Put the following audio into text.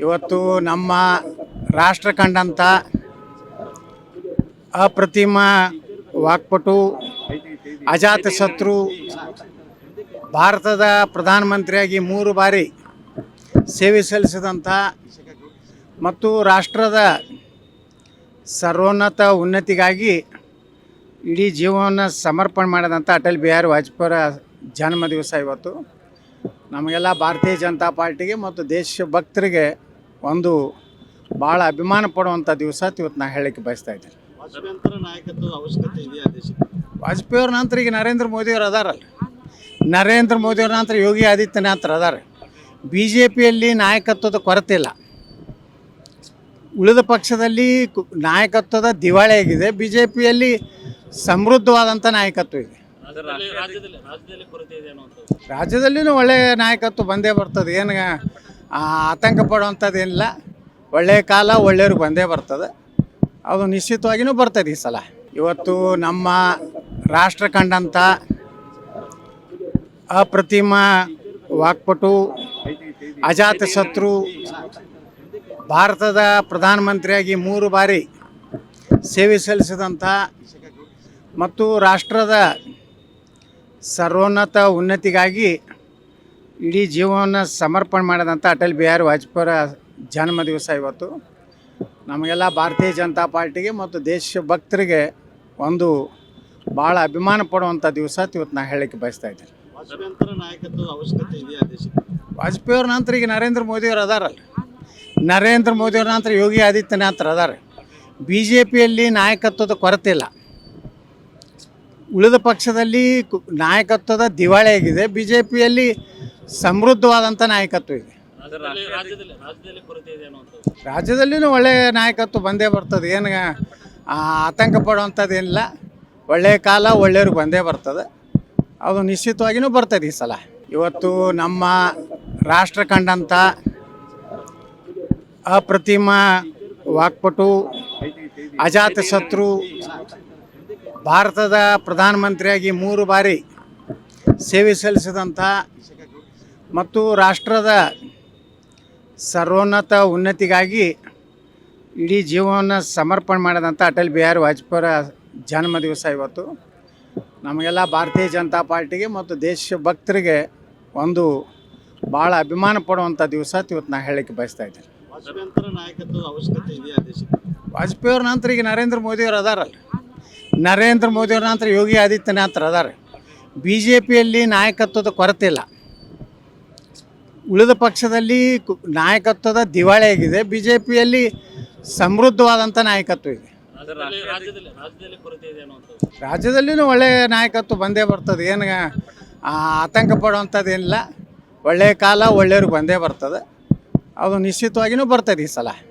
ಇವತ್ತು ನಮ್ಮ ರಾಷ್ಟ್ರ ಕಂಡಂಥ ಅಪ್ರತಿಮ ವಾಕ್ಪಟು ಅಜಾತಶತ್ರು ಭಾರತದ ಪ್ರಧಾನಮಂತ್ರಿಯಾಗಿ 3 ಬಾರಿ ಸೇವೆ ಸಲ್ಲಿಸಿದಂಥ ಮತ್ತು ರಾಷ್ಟ್ರದ ಸರ್ವೋನ್ನತ ಉನ್ನತಿಗಾಗಿ ಇಡೀ ಜೀವನವನ್ನು ಸಮರ್ಪಣೆ ಮಾಡಿದಂಥ ಅಟಲ್ ಬಿಹಾರಿ ವಾಜಪೇಯಿಯವರ ಜನ್ಮ ದಿವಸ ಇವತ್ತು. ನಮಗೆಲ್ಲ ಭಾರತೀಯ ಜನತಾ ಪಾರ್ಟಿಗೆ ಮತ್ತು ದೇಶಭಕ್ತರಿಗೆ ಒಂದು ಭಾಳ ಅಭಿಮಾನ ಪಡುವಂಥ ದಿವಸ ಇವತ್ತು ನಾನು ಹೇಳಲಿಕ್ಕೆ ಬಯಸ್ತಾ ಇದ್ದೇನೆ. ನಾಯಕತ್ವದ ಅವಶ್ಯಕತೆ ಇದೆಯಾ ದೇಶಕ್ಕೆ? ವಾಜಪೇಯಿಯವ್ರ ನಂತರ ಈಗ ನರೇಂದ್ರ ಮೋದಿಯವರು ಅದಾರಲ್ಲ, ನರೇಂದ್ರ ಮೋದಿಯವ್ರ ನಂತರ ಯೋಗಿ ಆದಿತ್ಯನಾಥ್ ಅದಾರೆ. ಬಿ ಜೆ ಪಿಯಲ್ಲಿ ನಾಯಕತ್ವದ ಕೊರತೆ ಇಲ್ಲ. ಉಳಿದ ಪಕ್ಷದಲ್ಲಿ ನಾಯಕತ್ವದ ದಿವಾಳಿ ಆಗಿದೆ. ಬಿ ಜೆ ಪಿಯಲ್ಲಿ ಸಮೃದ್ಧವಾದಂಥ ನಾಯಕತ್ವ ಇದೆ. ರಾಜ್ಯದಲ್ಲಿನೂ ಒಳ್ಳೆಯ ನಾಯಕತ್ವ ಬಂದೇ ಬರ್ತದೆ. ಏನು ಆತಂಕ ಪಡುವಂಥದ್ದೇನಿಲ್ಲ. ಒಳ್ಳೆಯ ಕಾಲ ಒಳ್ಳೆಯವ್ರಿಗೆ ಬಂದೇ ಬರ್ತದೆ. ಅದು ನಿಶ್ಚಿತವಾಗಿಯೂ ಬರ್ತದೆ ಈ ಸಲ. ಇವತ್ತು ನಮ್ಮ ರಾಷ್ಟ್ರ ಕಂಡಂಥ ಅಪ್ರತಿಮ ವಾಕ್ಪಟು ಅಜಾತಶತ್ರು ಭಾರತದ ಪ್ರಧಾನಮಂತ್ರಿಯಾಗಿ 3 ಬಾರಿ ಸೇವೆ ಸಲ್ಲಿಸಿದಂಥ ಮತ್ತು ರಾಷ್ಟ್ರದ ಸರ್ವೋನ್ನತ ಉನ್ನತಿಗಾಗಿ ಇಡೀ ಜೀವನವನ್ನು ಸಮರ್ಪಣೆ ಮಾಡಿದಂಥ ಅಟಲ್ ಬಿಹಾರಿ ವಾಜಪೇಯಿಯವರ ಜನ್ಮ ದಿವಸ ಇವತ್ತು. ನಮಗೆಲ್ಲ ಭಾರತೀಯ ಜನತಾ ಪಾರ್ಟಿಗೆ ಮತ್ತು ದೇಶಭಕ್ತರಿಗೆ ಒಂದು ಭಾಳ ಅಭಿಮಾನ ಪಡುವಂಥ ದಿವಸ ಇವತ್ತು ನಾನು ಹೇಳಲಿಕ್ಕೆ ಬಯಸ್ತಾ ಇದ್ದೇನೆ. ನಾಯಕತ್ವದ ಅವಶ್ಯಕತೆ ಇದೆಯಾ ದೇಶಕ್ಕೆ? ವಾಜಪೇಯಿಯವ್ರ ನಂತರ ಈಗ ನರೇಂದ್ರ ಮೋದಿಯವರು ಅದಾರಲ್ಲ, ನರೇಂದ್ರ ಮೋದಿಯವ್ರ ನಂತರ ಯೋಗಿ ಆದಿತ್ಯನಾಥ್ ಅದಾರೆ. ಬಿ ಜೆ ಪಿಯಲ್ಲಿ ನಾಯಕತ್ವದ ಕೊರತೆ ಇಲ್ಲ. ಉಳಿದ ಪಕ್ಷದಲ್ಲಿ ನಾಯಕತ್ವದ ದಿವಾಳಿ ಆಗಿದೆ. ಬಿ ಜೆ ಪಿಯಲ್ಲಿ ಸಮೃದ್ಧವಾದಂಥ ನಾಯಕತ್ವ ಇದೆ. ರಾಜ್ಯದಲ್ಲಿನೂ ಒಳ್ಳೆಯ ನಾಯಕತ್ವ ಬಂದೇ ಬರ್ತದೆ. ಏನು ಆತಂಕ ಪಡುವಂಥದ್ದೇನಿಲ್ಲ. ಒಳ್ಳೆಯ ಕಾಲ ಒಳ್ಳೆಯವ್ರಿಗೆ ಬಂದೇ ಬರ್ತದೆ. ಅದು ನಿಶ್ಚಿತವಾಗಿಯೂ ಬರ್ತದೆ ಈ ಸಲ. ಇವತ್ತು ನಮ್ಮ ರಾಷ್ಟ್ರ ಕಂಡಂಥ ಅಪ್ರತಿಮ ವಾಕ್ಪಟು ಅಜಾತಶತ್ರು ಭಾರತದ ಪ್ರಧಾನಮಂತ್ರಿಯಾಗಿ 3 ಬಾರಿ ಸೇವೆ ಸಲ್ಲಿಸಿದಂಥ ಮತ್ತು ರಾಷ್ಟ್ರದ ಸರ್ವೋನ್ನತ ಉನ್ನತಿಗಾಗಿ ಇಡೀ ಜೀವನವನ್ನು ಸಮರ್ಪಣೆ ಮಾಡಿದಂಥ ಅಟಲ್ ಬಿಹಾರಿ ವಾಜಪೇಯಿಯವರ ಜನ್ಮ ದಿವಸ ಇವತ್ತು. ನಮಗೆಲ್ಲ ಭಾರತೀಯ ಜನತಾ ಪಾರ್ಟಿಗೆ ಮತ್ತು ದೇಶಭಕ್ತರಿಗೆ ಒಂದು ಭಾಳ ಅಭಿಮಾನ ಪಡುವಂಥ ದಿವಸ ಇವತ್ತು ನಾನು ಹೇಳಲಿಕ್ಕೆ ಬಯಸ್ತಾ ಇದ್ದೇನೆ. ನಾಯಕತ್ವದ ಅವಶ್ಯಕತೆ ಇದೆಯಾ ದೇಶಕ್ಕೆ? ವಾಜಪೇಯಿಯವ್ರ ನಂತರ ಈಗ ನರೇಂದ್ರ ಮೋದಿಯವರು ಅದಾರಲ್ಲ, ನರೇಂದ್ರ ಮೋದಿಯವ್ರ ನಂತರ ಯೋಗಿ ಆದಿತ್ಯನಾಥ್ ಅದಾರೆ. ಬಿ ಜೆ ಪಿಯಲ್ಲಿ ನಾಯಕತ್ವದ ಕೊರತೆ ಇಲ್ಲ. ಉಳಿದ ಪಕ್ಷದಲ್ಲಿ ನಾಯಕತ್ವದ ದಿವಾಳಿ ಆಗಿದೆ. ಬಿ ಜೆ ಪಿಯಲ್ಲಿ ಸಮೃದ್ಧವಾದಂಥ ನಾಯಕತ್ವ ಇದೆ. ರಾಜ್ಯದಲ್ಲಿನೂ ಒಳ್ಳೆಯ ನಾಯಕತ್ವ ಬಂದೇ ಬರ್ತದೆ. ಏನು ಆತಂಕ ಪಡುವಂಥದ್ದೇನಿಲ್ಲ. ಒಳ್ಳೆಯ ಕಾಲ ಒಳ್ಳೆಯವ್ರಿಗೆ ಬಂದೇ ಬರ್ತದೆ. ಅದು ನಿಶ್ಚಿತವಾಗಿಯೂ ಬರ್ತದೆ ಈ ಸಲ.